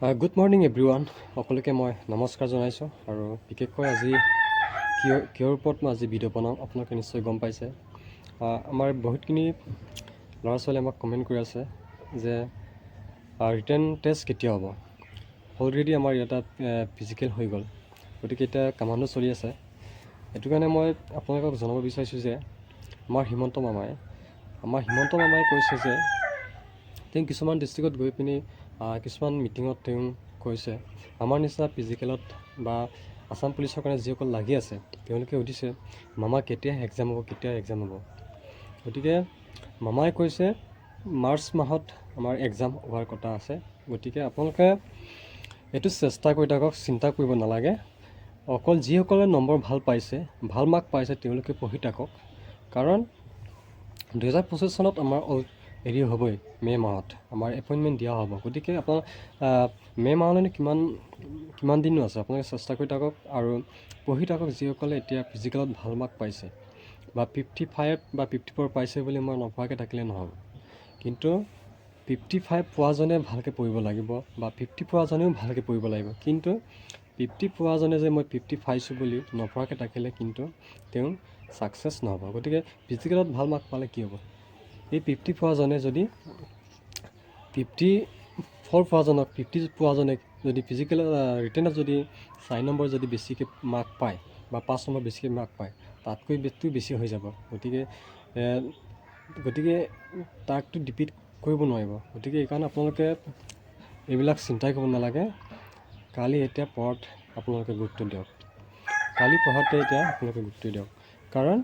Good morning everyone, সকলোকে মই নমস্কাৰ জনাইছোঁ। আৰু বিশেষকৈ আজি কিহৰ ওপৰত মই আজি ভিডিঅ' বনাম আপোনালোকে নিশ্চয় গম পাইছে। আমাৰ বহুতখিনি ল'ৰা ছোৱালীয়ে আমাক কমেণ্ট কৰি আছে যে ৰিটেন টেষ্ট কেতিয়া হ'ব। অলৰেডি আমাৰ ইয়াত ফিজিকেল হৈ গ'ল, গতিকে এতিয়া কামাণ্ডো চলি আছে। সেইটো কাৰণে মই আপোনালোকক জনাব বিচাৰিছোঁ যে আমাৰ হিমন্ত মামাই কৈছে যে তেওঁ কিছুমান ডিষ্ট্ৰিক্টত গৈ পিনি কিছুমান মিটিঙত তেওঁ কৈছে আমাৰ নিচিনা ফিজিকেলত বা আছাম পুলিচৰ কাৰণে যিসকল লাগি আছে তেওঁলোকে সুধিছে মামা কেতিয়া এক্সাম হ'ব। গতিকে মামাই কৈছে মাৰ্চ মাহত আমাৰ এক্সাম হোৱাৰ কথা আছে। গতিকে আপোনালোকে এইটো চেষ্টা কৰি থাকক, চিন্তা কৰিব নালাগে। অকল যিসকলে নম্বৰ ভাল মাৰ্ক পাইছে তেওঁলোকে পঢ়ি থাকক, কাৰণ 2025 চনত আমাৰ হেৰি হ'বই, মে' মাহত আমাৰ এপইণ্টমেণ্ট দিয়া হ'ব। গতিকে আপোনাৰ মে' মাহলৈ কিমান দিনো আছে, আপোনালোকে চেষ্টা কৰি থাকক আৰু পঢ়ি থাকক। যিসকলে এতিয়া ফিজিকেলত ভাল মাৰ্ক পাইছে বা 55 বা 54 পাইছে বুলি মই নপঢ়াকৈ থাকিলে নহ'ব, কিন্তু 55 পোৱাজনে ভালকৈ পঢ়িব লাগিব বা 50 পোৱাজনেও ভালকৈ পঢ়িব লাগিব। কিন্তু 50 পোৱাজনে যে মই 50 পাইছোঁ বুলি নপঢ়াকৈ থাকিলে কিন্তু তেওঁ ছাকচেছ নহ'ব। গতিকে ফিজিকেলত ভাল মাৰ্ক পালে কি হ'ব, এই 50 পোৱাজনে যদি 54 পোৱাজনক 50 পোৱাজনে যদি ফিজিকেল ৰিটেনত যদি 4 নম্বৰ যদি বেছিকৈ মাৰ্ক পায় বা 5 নম্বৰ বেছিকৈ মাৰ্ক পায়, তাতকৈ বেছি হৈ যাব। গতিকে তাকতো ডিপিট কৰিব নোৱাৰিব। গতিকে এইকাৰণে আপোনালোকে এইবিলাক চিন্তাই কৰিব নালাগে। এতিয়া পঢ়াত আপোনালোকে গুৰুত্ব দিয়ক। কাৰণ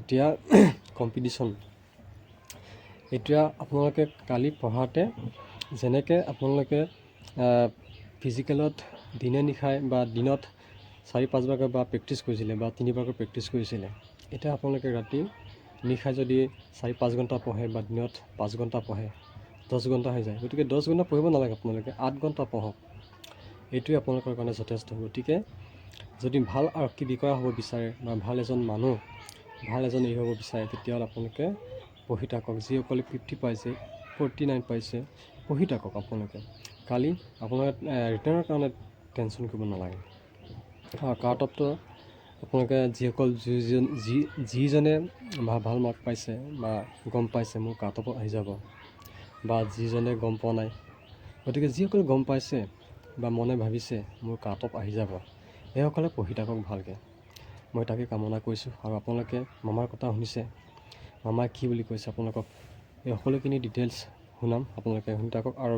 এতিয়া কম্পিটিশ্যন। এতিয়া আপোনালোকে কালি পঢ়াতে যেনেকৈ আপোনালোকে ফিজিকেলত দিনে নিশাই বা দিনত 4-5 বাৰকৈ বা প্ৰেক্টিছ কৰিছিলে বা 3 বাৰকৈ প্ৰেক্টিছ কৰিছিলে, এতিয়া আপোনালোকে ৰাতি নিশাই যদি 4-5 ঘণ্টা পঢ়ে বা দিনত 5 ঘণ্টা পঢ়ে, 10 ঘণ্টা হৈ যায়। গতিকে 10 ঘণ্টা পঢ়িব নালাগে, আপোনালোকে 8 ঘণ্টা পঢ়ক। এইটোৱে আপোনালোকৰ কাৰণে যথেষ্ট। গতিকে যদি ভাল আৰক্ষী বিষয়া হ'ব বিচাৰে বা ভাল এজন হ'ব বিচাৰে, তেতিয়াহ'লে আপোনালোকে পঢ়ি থাকক। যিসকলে 50 পাইছে, 49 পাইছে, পঢ়ি থাকক। কালি আপোনালোকে ৰিটাৰ্ণৰ কাৰণে টেনশ্যন কৰিব নালাগে। কাট অফটো আপোনালোকে যিজনে ভাল মাৰ্ক পাইছে বা গম পাইছে মোৰ কাট অফত আহি যাব, বা যিজনে গম পোৱা নাই, গতিকে যিসকলে গম পাইছে বা মনে ভাবিছে মোৰ কাট অফ আহি যাব, সেইসকলে পঢ়ি থাকক ভালকৈ। মই তাকে কামনা কৰিছোঁ। আৰু আপোনালোকে মামাৰ কথা শুনিছে, মামাই কি বুলি কৈছে আপোনালোকক এই সকলোখিনি ডিটেইলছ শুনাম, আপোনালোকে শুনি থাকক। আৰু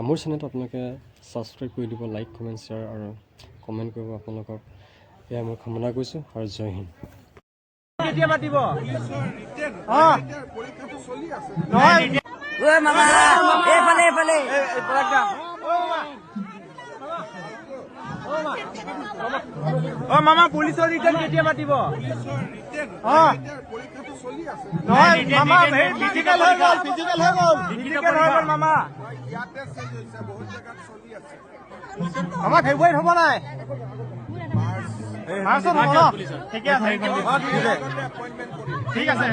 মোৰ চেনেলটো আপোনালোকে ছাবস্ক্ৰাইব কৰি দিব, লাইক কমেণ্ট শ্বেয়াৰ আৰু কমেণ্ট কৰিব। আপোনালোকক এয়া মই কামনা কৰিছোঁ আৰু জয় হিন্দ। মামা পুলিচৰ ৰিটাৰ্ণ কেতিয়া পাতিব? মামা আমাক ফেব্ৰুৱাৰীত হ'ব নাই? ঠিক আছে।